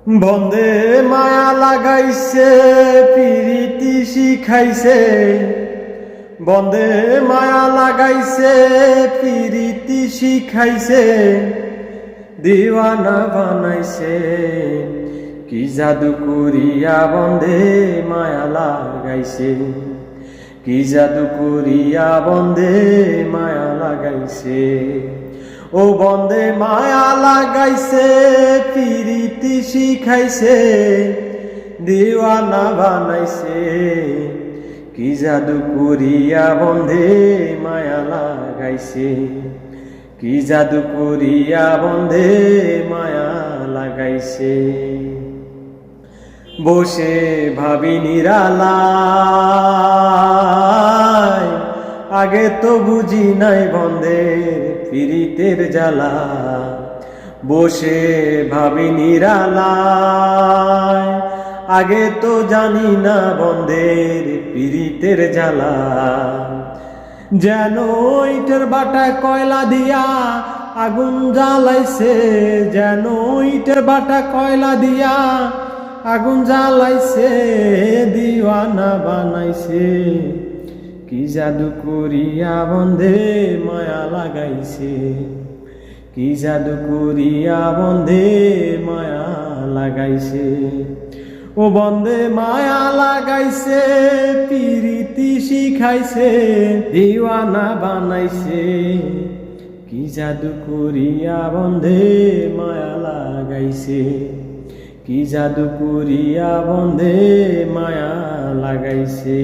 বন্দে মায়া লাগাইছে পিরিতি শিখাইছে, বন্দে মায়া লাগাইছে পিরিতি শিখাইছে, দিওয়ানা বানাইছে কি জাদু করিয়া বন্দে মায়া লাগাইছে, কি জাদু করিয়া বন্দে মায়া লাগাইছে। ও বন্দে মায়া লাগাইছে পিরিতি শিখাইছে, দিওয়ানা বানাইছে কি জাদু করিয়া বন্দে মায়া লাগাইছে, কি জাদু করিয়া বন্দে মায়া লাগাইছে। বসে ভাবি নিরালায় আগে তো বুঝি নাই বন্দে পিরিতের জ্বালা, বসে ভাবি নিরালায় আগে তো জানি না বন্দের পিরিতের জ্বালা। যেন ইটের বাটায় কয়লা দিয়া আগুন জ্বালাইছে, যেন ইটের বাটা কয়লা দিয়া আগুন জ্বালাইছে, দিওয়ানা বানাইছে কি জাদু করিয়া বন্দে মায়া লাগাইছে, কি জাদু করিয়া বন্দে মায়া লাগাইছে। ও বন্দে মায়া লাগাইছে পিরিতি শিখাইছে, দিওয়ানা বানাইছে কি জাদু করিয়া বন্দে মায়া লাগাইছে, কি জাদু করিয়া বন্দে মায়া লাগাইছে।